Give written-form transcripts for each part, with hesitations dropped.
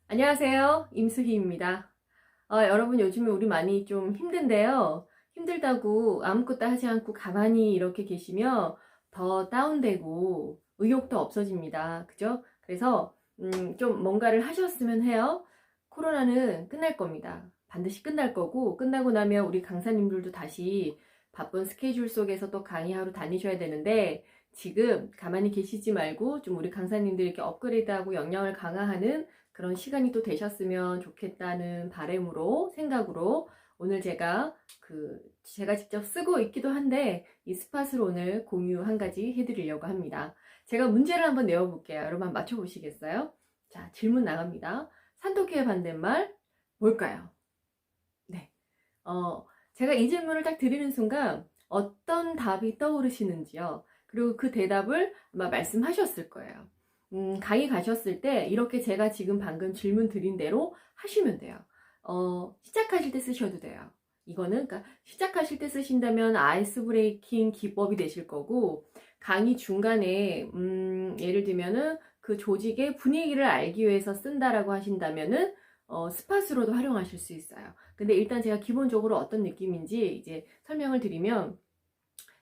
안녕하세요. 임수희입니다. 여러분 요즘에 우리 많이 좀 힘든데요. 힘들다고 아무것도 하지 않고 가만히 이렇게 계시면 더 다운되고 의욕도 없어집니다. 그죠? 그래서 좀 뭔가를 하셨으면 해요. 코로나는 끝날 겁니다. 반드시 끝날 거고 끝나고 나면 우리 강사님들도 다시 바쁜 스케줄 속에서 또 강의하러 다니셔야 되는데 지금 가만히 계시지 말고 좀 우리 강사님들 이렇게 업그레이드하고 역량을 강화하는 그런 시간이 또 되셨으면 좋겠다는 바람으로 생각으로 오늘 제가 직접 쓰고 있기도 한데 이 스팟을 오늘 공유 한 가지 해드리려고 합니다. 제가 문제를 한번 내어볼게요. 여러분 한번 맞춰보시겠어요? 자, 질문 나갑니다. 산토끼의 반대말 뭘까요? 네. 제가 이 질문을 딱 드리는 순간 어떤 답이 떠오르시는지요? 그리고 그 대답을 아마 말씀하셨을 거예요. 강의 가셨을 때 이렇게 제가 지금 방금 질문 드린 대로 하시면 돼요. 시작하실 때 쓰셔도 돼요. 이거는 그러니까 시작하실 때 쓰신다면 아이스 브레이킹 기법이 되실 거고 강의 중간에 예를 들면은 그 조직의 분위기를 알기 위해서 쓴다라고 하신다면은 스팟으로도 활용하실 수 있어요. 근데 일단 제가 기본적으로 어떤 느낌인지 이제 설명을 드리면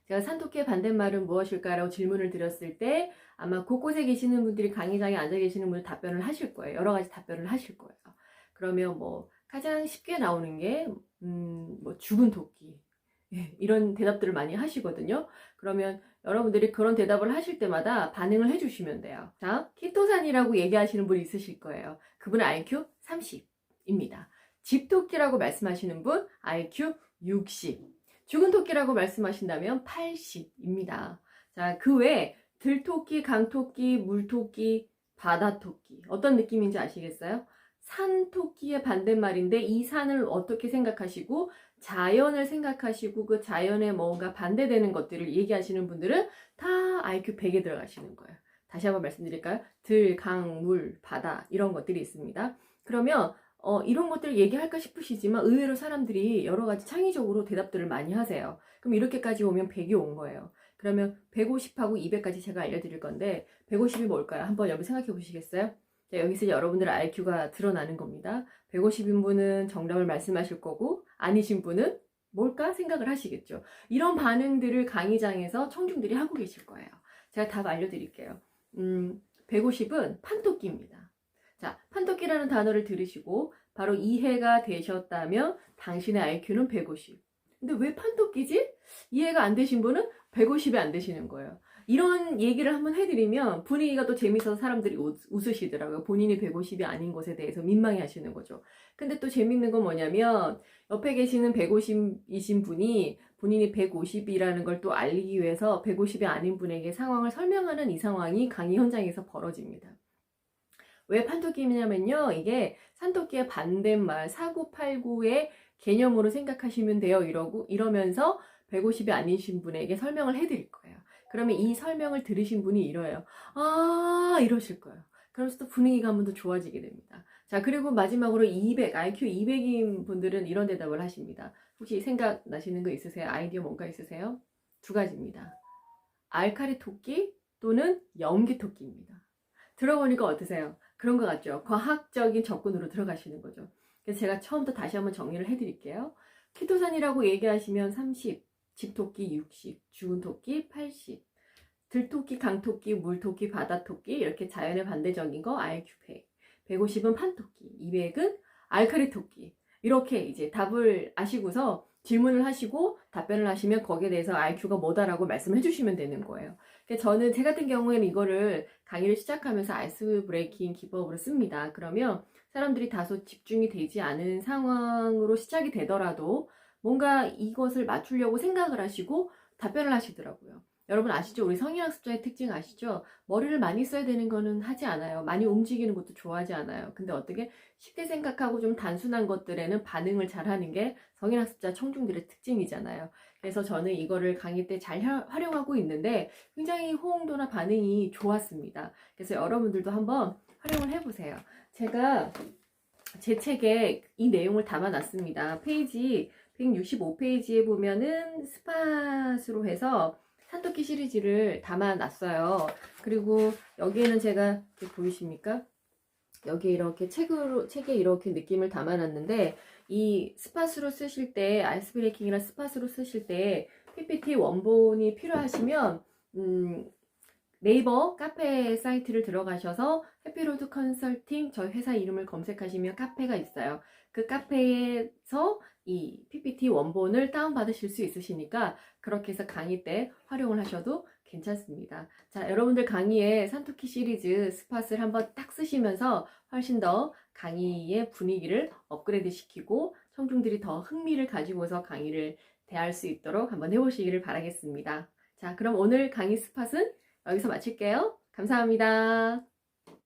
제가 산토끼의 반대말은 무엇일까라고 질문을 드렸을 때 아마 곳곳에 계시는 분들이 강의장에 앉아 계시는 분들 답변을 하실 거예요. 여러 가지 답변을 하실 거예요. 그러면 뭐 가장 쉽게 나오는 게 뭐 죽은 토끼 이런 대답들을 많이 하시거든요. 그러면 여러분들이 그런 대답을 하실 때마다 반응을 해주시면 돼요. 자, 키토산이라고 얘기하시는 분이 있으실 거예요. 그분은 IQ 30입니다. 집토끼라고 말씀하시는 분 IQ 60. 죽은 토끼라고 말씀하신다면 80입니다. 자, 그 외에 들토끼, 강토끼, 물토끼, 바다토끼. 어떤 느낌인지 아시겠어요? 산토끼의 반대말인데 이 산을 어떻게 생각하시고 자연을 생각하시고 그 자연에 뭔가 반대되는 것들을 얘기하시는 분들은 다 IQ 100에 들어가시는 거예요. 다시 한번 말씀드릴까요? 들, 강, 물, 바다 이런 것들이 있습니다. 그러면 이런 것들을 얘기할까 싶으시지만 의외로 사람들이 여러 가지 창의적으로 대답들을 많이 하세요. 그럼 이렇게까지 오면 100이 온 거예요. 그러면 150하고 200까지 제가 알려드릴 건데 150이 뭘까요? 한번 여러분 생각해 보시겠어요? 자, 여기서 여러분들의 IQ가 드러나는 겁니다. 150인 분은 정답을 말씀하실 거고 아니신 분은 뭘까 생각을 하시겠죠. 이런 반응들을 강의장에서 청중들이 하고 계실 거예요. 제가 답 알려드릴게요. 150은 판토끼입니다. 자, 판토끼라는 단어를 들으시고 바로 이해가 되셨다면 당신의 IQ는 150. 근데 왜 판토끼지? 이해가 안 되신 분은 150이 안 되시는 거예요. 이런 얘기를 한번 해드리면 분위기가 또 재밌어서 사람들이 웃으시더라고요. 본인이 150이 아닌 것에 대해서 민망해 하시는 거죠. 근데 또 재밌는 건 뭐냐면 옆에 계시는 150이신 분이 본인이 150이라는 걸 또 알리기 위해서 150이 아닌 분에게 상황을 설명하는 이 상황이 강의 현장에서 벌어집니다. 왜 판토끼냐면요. 이게 산토끼의 반대말 사구팔구의 개념으로 생각하시면 돼요. 이러면서 150이 아니신 분에게 설명을 해드릴 거예요. 그러면 이 설명을 들으신 분이 이래요. 아, 이러실 거예요. 그러면서 또 분위기가 한 번 더 좋아지게 됩니다. 자, 그리고 마지막으로 200, IQ 200인 분들은 이런 대답을 하십니다. 혹시 생각나시는 거 있으세요? 아이디어 뭔가 있으세요? 두 가지입니다. 알카리 토끼 또는 염기 토끼입니다. 들어보니까 어떠세요? 그런 것 같죠? 과학적인 접근으로 들어가시는 거죠. 그래서 제가 처음부터 다시 한번 정리를 해드릴게요. 키토산이라고 얘기하시면 30, 집토끼 60, 죽은 토끼 80, 들토끼, 강토끼, 물토끼, 바다토끼 이렇게 자연의 반대적인 거 IQ 100, 150은 판토끼, 200은 알카리 토끼 이렇게 이제 답을 아시고서 질문을 하시고 답변을 하시면 거기에 대해서 IQ가 뭐다라고 말씀해 주시면 되는 거예요. 제 같은 경우에는 이거를 강의를 시작하면서 아이스 브레이킹 기법으로 씁니다. 그러면 사람들이 다소 집중이 되지 않은 상황으로 시작이 되더라도 뭔가 이것을 맞추려고 생각을 하시고 답변을 하시더라고요. 여러분 아시죠? 우리 성인학습자의 특징 아시죠? 머리를 많이 써야 되는 거는 하지 않아요. 많이 움직이는 것도 좋아하지 않아요. 근데 어떻게 쉽게 생각하고 좀 단순한 것들에는 반응을 잘 하는 게 성인학습자 청중들의 특징이잖아요. 그래서 저는 이거를 강의 때 잘 활용하고 있는데 굉장히 호응도나 반응이 좋았습니다. 그래서 여러분들도 한번 활용을 해보세요. 제가 제 책에 이 내용을 담아놨습니다. 페이지 165페이지에 보면은 스팟으로 해서 산토끼 시리즈를 담아놨어요. 그리고 여기에는 제가 보이십니까? 여기 이렇게 책에 이렇게 느낌을 담아놨는데, 이 스팟으로 쓰실 때, 아이스 브레이킹이나 스팟으로 쓰실 때 PPT 원본이 필요하시면, 네이버 카페 사이트를 들어가셔서 해피로드 컨설팅 저희 회사 이름을 검색하시면 카페가 있어요. 그 카페에서 이 PPT 원본을 다운받으실 수 있으시니까 그렇게 해서 강의 때 활용을 하셔도 괜찮습니다. 자, 여러분들 강의에 산토키 시리즈 스팟을 한번 딱 쓰시면서 훨씬 더 강의의 분위기를 업그레이드 시키고 청중들이 더 흥미를 가지고서 강의를 대할 수 있도록 한번 해보시기를 바라겠습니다. 자, 그럼 오늘 강의 스팟은 여기서 마칠게요. 감사합니다.